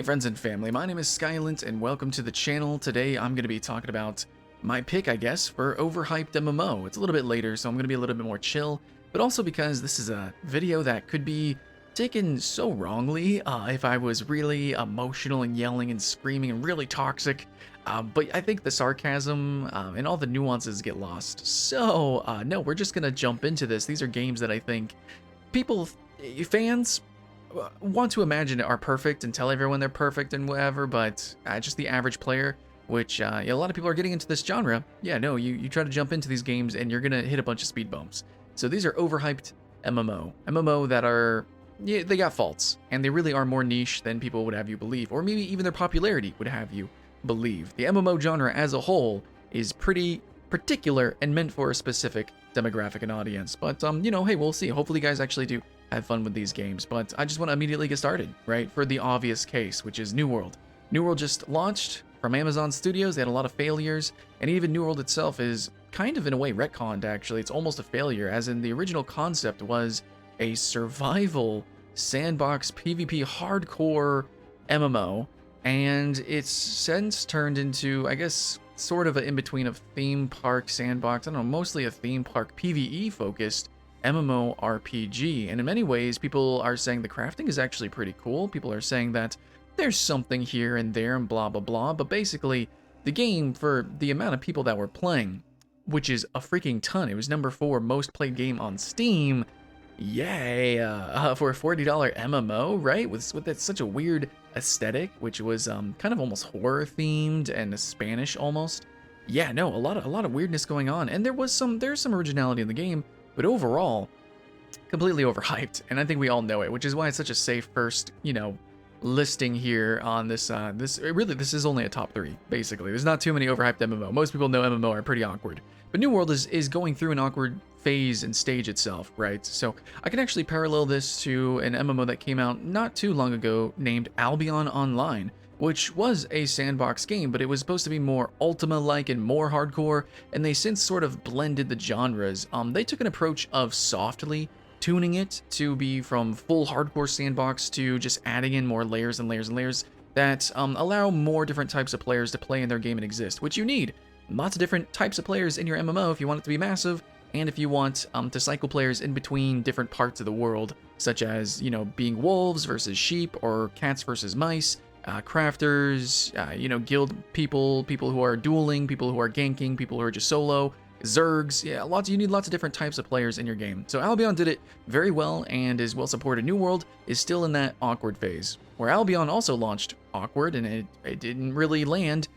Hey friends and family, my name is Skylent and welcome to the channel. Today I'm going to be talking about my pick, I guess, for overhyped MMO. It's a little bit later, so I'm going to be a little bit more chill, but also because this is a video that could be taken so wrongly if I was really emotional and yelling and screaming and really toxic. But I think the sarcasm and all the nuances get lost. So, no, we're just going to jump into this. These are games that I think fans want to imagine are perfect and tell everyone they're perfect and whatever, but just the average player, which yeah, a lot of people are getting into this genre. Yeah, no, you try to jump into these games and you're gonna hit a bunch of speed bumps. So these are overhyped MMO that are, yeah, they got faults, and they really are more niche than people would have you believe, or maybe even their popularity would have you believe. The MMO genre as a whole is pretty particular and meant for a specific demographic and audience, but you know, hey, we'll see. Hopefully you guys actually do have fun with these games, but I just want to immediately get started, right? For the obvious case, which is New World. New World just launched from Amazon Studios. They had a lot of failures, and even New World itself is kind of in a way retconned, actually. It's almost a failure, as in the original concept was a survival sandbox PvP hardcore MMO, and it's since turned into, I guess, sort of an in-between of theme park sandbox, I don't know, mostly a theme park PvE focused MMORPG, and in many ways people are saying the crafting is actually pretty cool. People are saying that there's something here and there and blah blah blah, but basically the game, for the amount of people that were playing, which is a freaking ton, it was number 4 most played game on Steam. Yay, for a $40 MMO, right? With that such a weird aesthetic, which was kind of almost horror themed and Spanish almost. Yeah, no, a lot of weirdness going on, and there's some originality in the game. But overall, completely overhyped, and I think we all know it, which is why it's such a safe first, you know, listing here on this. This is only a top 3, basically. There's not too many overhyped MMO. Most people know MMO are pretty awkward, but New World is going through an awkward phase and stage itself, right? So I can actually parallel this to an MMO that came out not too long ago named Albion Online, which was a sandbox game, but it was supposed to be more Ultima-like and more hardcore, and they since sort of blended the genres. They took an approach of softly tuning it to be from full hardcore sandbox to just adding in more layers and layers and layers that allow more different types of players to play in their game and exist, which you need. Lots of different types of players in your MMO if you want it to be massive, and if you want to cycle players in between different parts of the world, such as, you know, being wolves versus sheep or cats versus mice, crafters, you know, guild people who are dueling, people who are ganking, people who are just solo, zergs. Yeah, you need lots of different types of players in your game. So Albion did it very well and is well supported. New World is still in that awkward phase, where Albion also launched awkward and it didn't really land.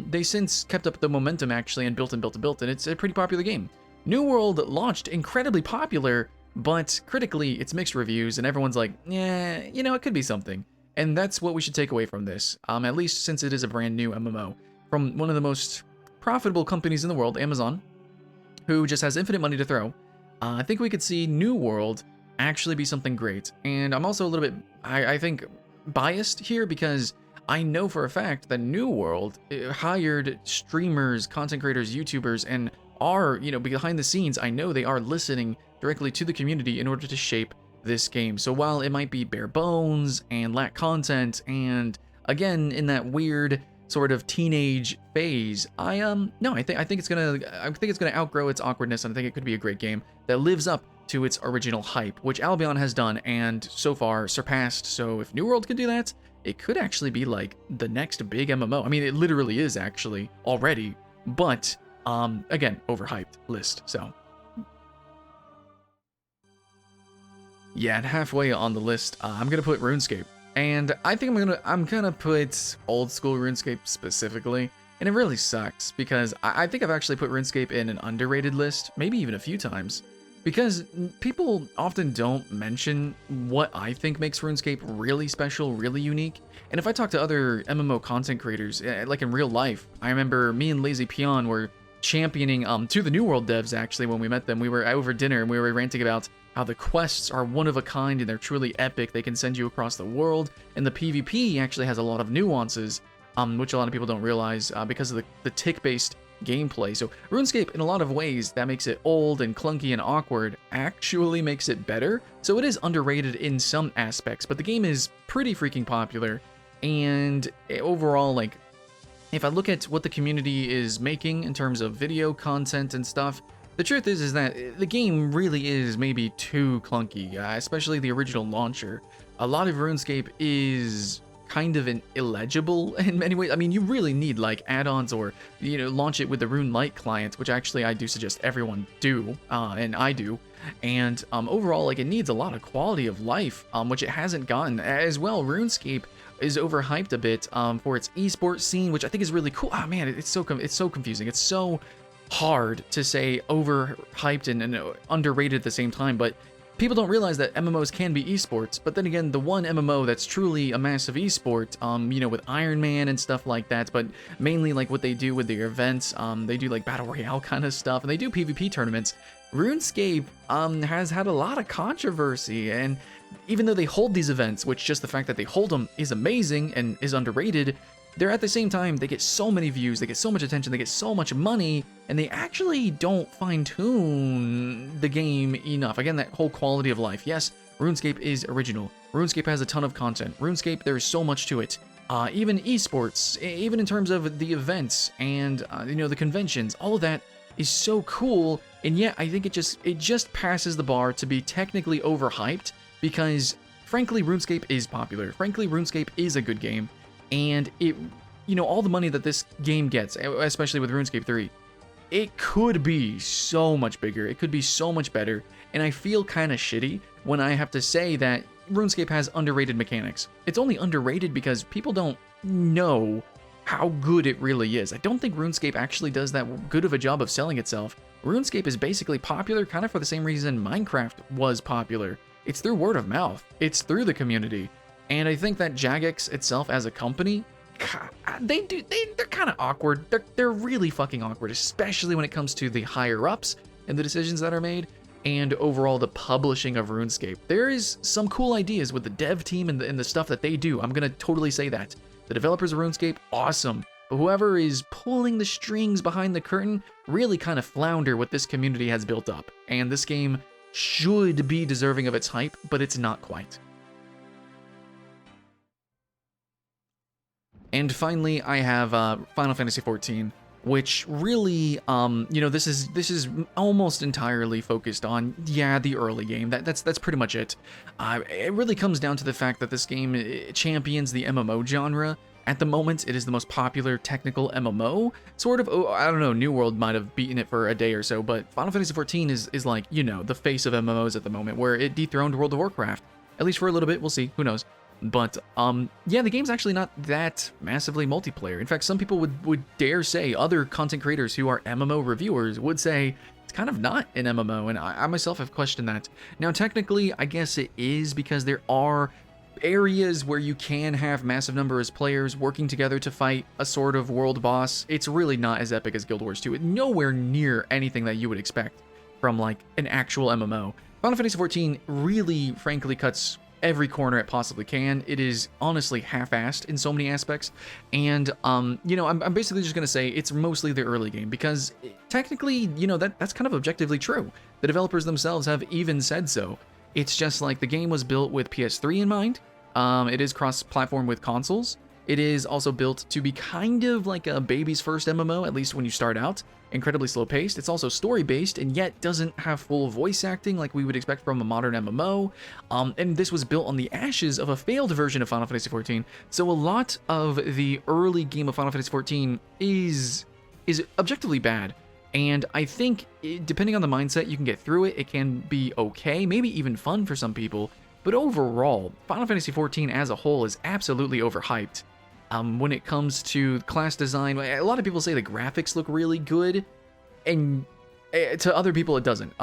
They since kept up the momentum actually and built, and it's a pretty popular game. New World launched incredibly popular, but critically it's mixed reviews and everyone's like, yeah, you know, it could be something. And that's what we should take away from this, at least since it is a brand new MMO from one of the most profitable companies in the world, Amazon, who just has infinite money to throw. I think we could see New World actually be something great. And I'm also a little bit, I think, biased here because I know for a fact that New World hired streamers, content creators, YouTubers, and are, you know, behind the scenes, I know they are listening directly to the community in order to shape this game. So while it might be bare bones and lack content and again in that weird sort of teenage phase, I think it's gonna outgrow its awkwardness, and I think it could be a great game that lives up to its original hype, which Albion has done and so far surpassed. So if New World can do that, it could actually be like the next big MMO. I mean, it literally is actually already, but again, overhyped list. So yeah, and halfway on the list, I'm gonna put RuneScape, and I think I'm gonna put old school RuneScape specifically, and it really sucks because I think I've actually put RuneScape in an underrated list, maybe even a few times, because people often don't mention what I think makes RuneScape really special, really unique. And if I talk to other MMO content creators, like in real life, I remember me and Lazy Peon were championing to the New World devs actually when we met them. We were over dinner and we were ranting about how the quests are one of a kind and they're truly epic. They can send you across the world, and the PvP actually has a lot of nuances, which a lot of people don't realize because of the tick-based gameplay. So RuneScape, in a lot of ways, that makes it old and clunky and awkward, actually makes it better. So it is underrated in some aspects, but the game is pretty freaking popular. And overall, like, if I look at what the community is making in terms of video content and stuff, the truth is that the game really is maybe too clunky, especially the original launcher. A lot of RuneScape is kind of illegible in many ways. I mean, you really need like add-ons or, launch it with the Rune Lite client, which actually I do suggest everyone do, and I do. And overall, like, it needs a lot of quality of life, which it hasn't gotten. As well, RuneScape is overhyped a bit for its esports scene, which I think is really cool. Ah, man, it's so confusing. It's so hard to say overhyped and underrated at the same time, but people don't realize that MMOs can be esports. But then again, the one MMO that's truly a massive esport, with Iron Man and stuff like that, but mainly like what they do with their events, they do like battle royale kind of stuff, and they do PvP tournaments. RuneScape has had a lot of controversy, and even though they hold these events, which just the fact that they hold them is amazing and is underrated, they're at the same time, they get so many views, they get so much attention, they get so much money, and they actually don't fine-tune the game enough. Again, that whole quality of life. Yes, RuneScape is original. RuneScape has a ton of content. RuneScape, there's so much to it. Even esports, even in terms of the events and, the conventions, all of that is so cool, and yet I think it just passes the bar to be technically overhyped, because frankly, RuneScape is popular. Frankly, RuneScape is a good game. And it, all the money that this game gets, especially with RuneScape 3, it could be so much bigger. It could be so much better. And I feel kind of shitty when I have to say that RuneScape has underrated mechanics. It's only underrated because people don't know how good it really is. I don't think RuneScape actually does that good of a job of selling itself. RuneScape is basically popular kind of for the same reason Minecraft was popular. It's through word of mouth. It's through the community. And I think that Jagex itself as a company, they're kind of awkward. They're really fucking awkward, especially when it comes to the higher ups and the decisions that are made, and overall the publishing of RuneScape. There is some cool ideas with the dev team and the stuff that they do. I'm gonna totally say that. The developers of RuneScape, awesome. But whoever is pulling the strings behind the curtain really kind of flounder what this community has built up. And this game should be deserving of its hype, but it's not quite. And finally, I have Final Fantasy XIV, which really, this is almost entirely focused on, the early game. That's pretty much it. It really comes down to the fact that this game champions the MMO genre. At the moment, it is the most popular technical MMO. Sort of, I don't know, New World might have beaten it for a day or so, but Final Fantasy XIV is like, the face of MMOs at the moment, where it dethroned World of Warcraft. At least for a little bit, we'll see, who knows. But, the game's actually not that massively multiplayer. In fact, some people would dare say, other content creators who are MMO reviewers would say, it's kind of not an MMO, and I myself have questioned that. Now, technically, I guess it is, because there are areas where you can have massive numbers of players working together to fight a sort of world boss. It's really not as epic as Guild Wars 2. It's nowhere near anything that you would expect from, like, an actual MMO. Final Fantasy XIV really, frankly, cuts every corner it possibly can. It is honestly half-assed in so many aspects, and I'm basically just gonna say it's mostly the early game, because technically, that's kind of objectively true. The developers themselves have even said so. It's just like the game was built with PS3 in mind. It is cross-platform with consoles. It is also built to be kind of like a baby's first MMO, at least when you start out. Incredibly slow-paced. It's also story-based, and yet doesn't have full voice acting like we would expect from a modern MMO. And this was built on the ashes of a failed version of Final Fantasy XIV. So a lot of the early game of Final Fantasy XIV is objectively bad. And I think, depending on the mindset, you can get through it. It can be okay, maybe even fun for some people. But overall, Final Fantasy XIV as a whole is absolutely overhyped. When it comes to class design, a lot of people say the graphics look really good, and to other people it doesn't.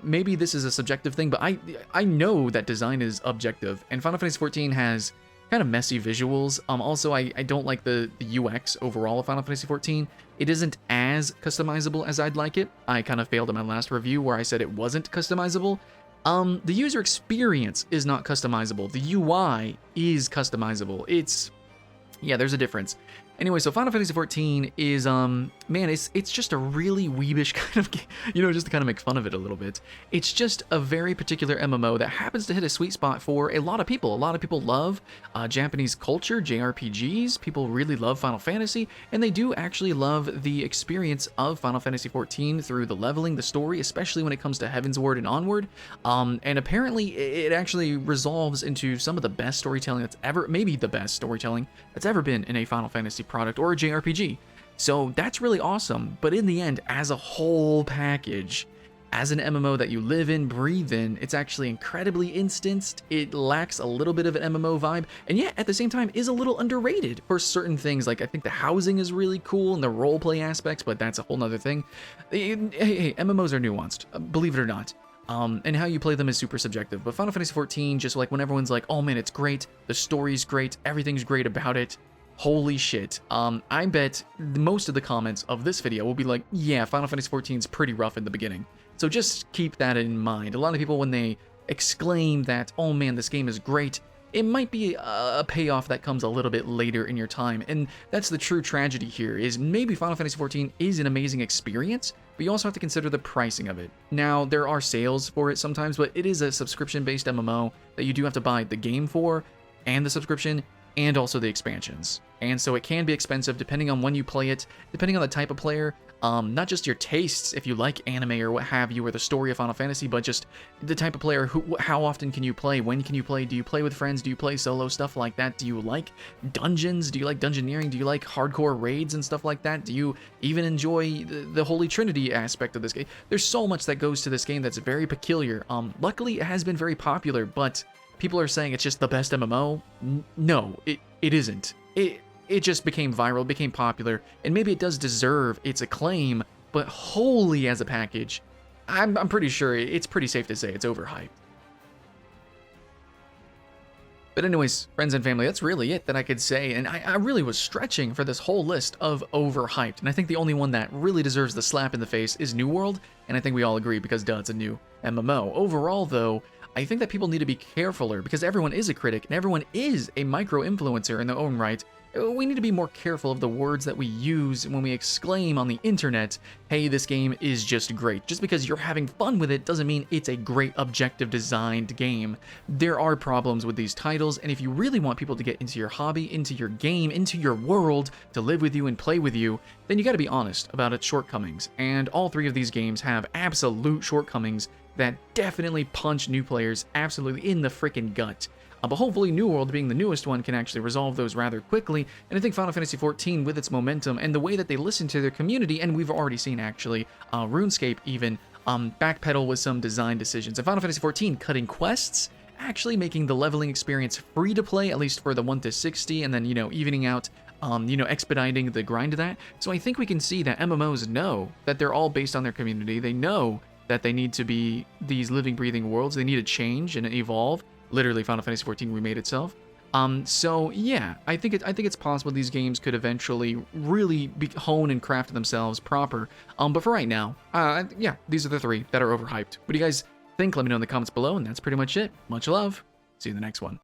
Maybe this is a subjective thing, but I know that design is objective, and Final Fantasy XIV has kind of messy visuals. Also, I don't like the UX overall of Final Fantasy XIV. It isn't as customizable as I'd like it. I kind of failed in my last review where I said it wasn't customizable. The user experience is not customizable. The UI is customizable. There's a difference. Anyway, so Final Fantasy XIV is man, it's just a really weebish kind of game, just to kind of make fun of it a little bit. It's just a very particular MMO that happens to hit a sweet spot for a lot of people. A lot of people love Japanese culture, JRPGs. People really love Final Fantasy, and they do actually love the experience of Final Fantasy XIV through the leveling, the story, especially when it comes to Heavensward and onward. And apparently, it actually resolves into some of the best storytelling that's ever, maybe the best storytelling that's ever been in a Final Fantasy product or a JRPG. So that's really awesome, but in the end, as a whole package, as an MMO that you live in, breathe in, it's actually incredibly instanced. It lacks a little bit of an MMO vibe, and yet at the same time is a little underrated for certain things. Like, I think the housing is really cool and the roleplay aspects, but that's a whole nother thing. Hey, MMOs are nuanced, believe it or not. And how you play them is super subjective, but Final Fantasy XIV, just like when everyone's like, oh man, it's great, the story's great, everything's great about it, holy shit. I bet most of the comments of this video will be like, yeah, Final Fantasy XIV is pretty rough in the beginning. So just keep that in mind. A lot of people, when they exclaim that, oh man, this game is great, it might be a payoff that comes a little bit later in your time. And that's the true tragedy here, is maybe Final Fantasy XIV is an amazing experience, but you also have to consider the pricing of it. Now, there are sales for it sometimes, but it is a subscription-based MMO that you do have to buy the game for, and the subscription, and also the expansions. And so it can be expensive depending on when you play it, depending on the type of player, not just your tastes, if you like anime or what have you, or the story of Final Fantasy, but just the type of player, how often can you play, when can you play, do you play with friends, do you play solo, stuff like that, do you like dungeons, do you like dungeoneering, do you like hardcore raids and stuff like that, do you even enjoy the Holy Trinity aspect of this game? There's so much that goes to this game that's very peculiar. Luckily, it has been very popular, but people are saying it's just the best MMO. No, it isn't. It just became viral, became popular, and maybe it does deserve its acclaim, but wholly as a package, I'm pretty sure it's pretty safe to say it's overhyped. But anyways, friends and family, that's really it that I could say, and I really was stretching for this whole list of overhyped, and I think the only one that really deserves the slap in the face is New World, and I think we all agree because, duh, it's a new MMO. Overall, though, I think that people need to be carefuler, because everyone is a critic, and everyone is a micro-influencer in their own right. We need to be more careful of the words that we use when we exclaim on the internet, hey, this game is just great. Just because you're having fun with it doesn't mean it's a great objective designed game. There are problems with these titles, and if you really want people to get into your hobby, into your game, into your world, to live with you and play with you, then you gotta be honest about its shortcomings. And all three of these games have absolute shortcomings that definitely punch new players absolutely in the freaking gut. But hopefully New World, being the newest one, can actually resolve those rather quickly, and I think Final Fantasy XIV, with its momentum and the way that they listen to their community, and we've already seen actually Runescape even backpedal with some design decisions, and Final Fantasy XIV cutting quests, actually making the leveling experience free to play, at least for the 1 to 60, and then, evening out, expediting the grind of that. So I think we can see that MMOs know that they're all based on their community. They know that they need to be these living, breathing worlds. They need to change and evolve. Literally, Final Fantasy XIV remade itself. So yeah, I think it's possible these games could eventually really hone and craft themselves proper. But for right now, yeah, these are the three that are overhyped. What do you guys think? Let me know in the comments below, and that's pretty much it. Much love. See you in the next one.